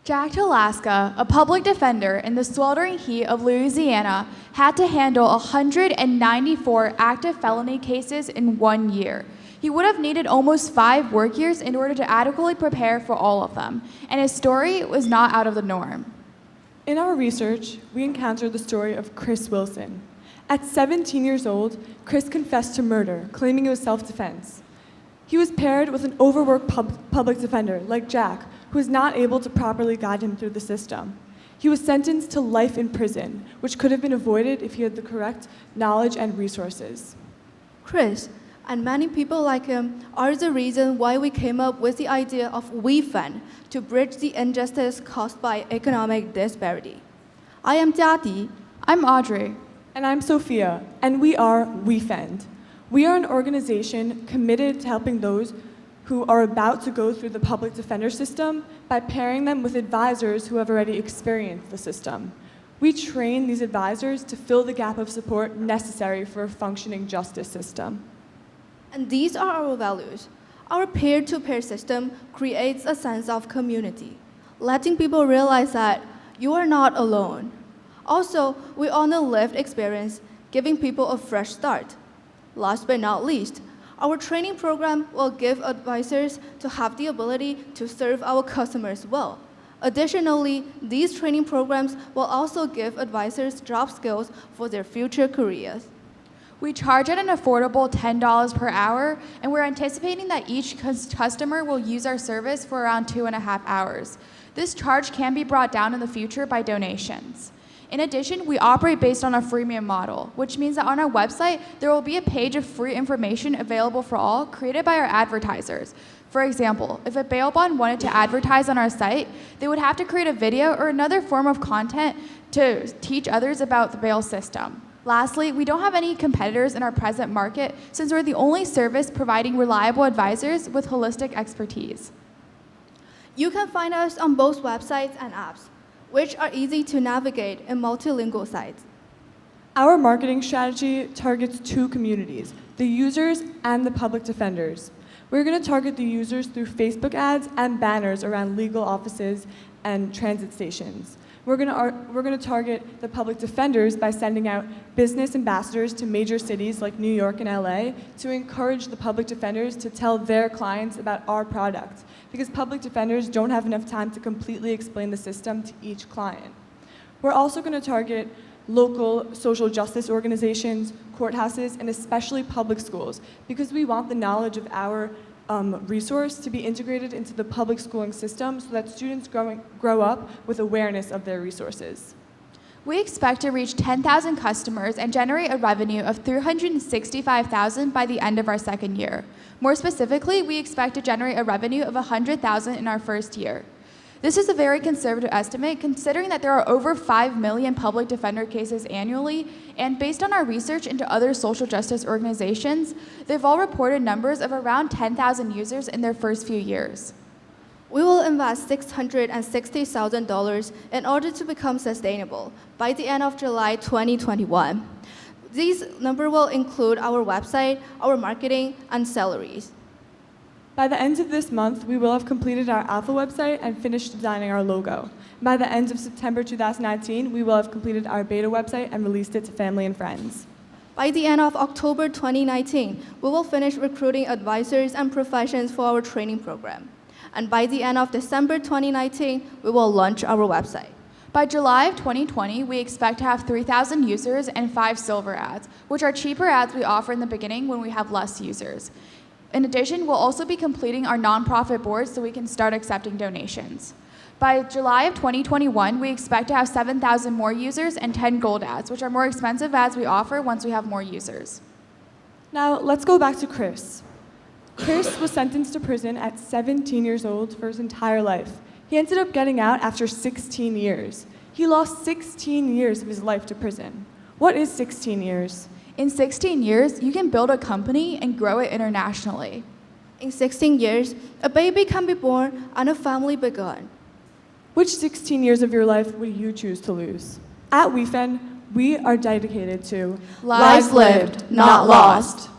Jack Talaska, a public defender in the sweltering heat of Louisiana, had to handle 194 active felony cases in 1 year. He would have needed almost 5 work years in order to adequately prepare for all of them, and his story was not out of the norm. In our research, we encountered the story of Chris Wilson. At 17 years old, Chris confessed to murder, claiming it was self-defense. He was paired with an overworked public defender, like Jack, who was not able to properly guide him through the system. He was sentenced to life in prison, which could have been avoided if he had the correct knowledge and resources. Chris, and many people like him, are the reason why we came up with the idea of WeFend to bridge the injustice caused by economic disparity. I am Jiadi. I'm Audrey. And I'm Sophia, and we are WeFend. We are an organization committed to helping those who are about to go through the public defender system by pairing them with advisors who have already experienced the system. We train these advisors to fill the gap of support necessary for a functioning justice system. And these are our values. Our peer-to-peer system creates a sense of community, letting people realize that you are not alone. Also, we honor lived experience, giving people a fresh start. Last but not least, our training program will give advisors to have the ability to serve our customers well. Additionally, these training programs will also give advisors job skills for their future careers. We charge at an affordable $10 per hour, and we're anticipating that each customer will use our service for around 2.5 hours. This charge can be brought down in the future by donations. In addition, we operate based on a freemium model, which means that on our website, there will be a page of free information available for all created by our advertisers. For example, if a bail bond wanted to advertise on our site, they would have to create a video or another form of content to teach others about the bail system. Lastly, we don't have any competitors in our present market since we're the only service providing reliable advisors with holistic expertise. You can find us on both websites and apps, which are easy to navigate in multilingual sites. Our marketing strategy targets 2 communities, the users and the public defenders. We're going to target the users through Facebook ads and banners around legal offices and transit stations. We're going to target the public defenders by sending out business ambassadors to major cities like New York and LA to encourage the public defenders to tell their clients about our product, because public defenders don't have enough time to completely explain the system to each client. We're also going to target local social justice organizations, courthouses, and especially public schools, because we want the knowledge of our resource to be integrated into the public schooling system so that students grow up with awareness of their resources. We expect to reach 10,000 customers and generate a revenue of $365,000 by the end of our second year. More specifically, we expect to generate a revenue of $100,000 in our first year. This is a very conservative estimate considering that there are over 5 million public defender cases annually, and based on our research into other social justice organizations, they've all reported numbers of around 10,000 users in their first few years. We will invest $660,000 in order to become sustainable by the end of July 2021. These numbers will include our website, our marketing, and salaries. By the end of this month, we will have completed our alpha website and finished designing our logo. By the end of September 2019, we will have completed our beta website and released it to family and friends. By the end of October 2019, we will finish recruiting advisors and professions for our training program. And by the end of December 2019, we will launch our website. By July of 2020, we expect to have 3,000 users and 5 silver ads, which are cheaper ads we offer in the beginning when we have less users. In addition, we'll also be completing our nonprofit board so we can start accepting donations. By July of 2021, we expect to have 7,000 more users and 10 gold ads, which are more expensive ads we offer once we have more users. Now, let's go back to Chris. Chris was sentenced to prison at 17 years old for his entire life. He ended up getting out after 16 years. He lost 16 years of his life to prison. What is 16 years? In 16 years, you can build a company and grow it internationally. In 16 years, a baby can be born and a family begun. Which 16 years of your life would you choose to lose? At WeFend, we are dedicated to Lives lived, not lost.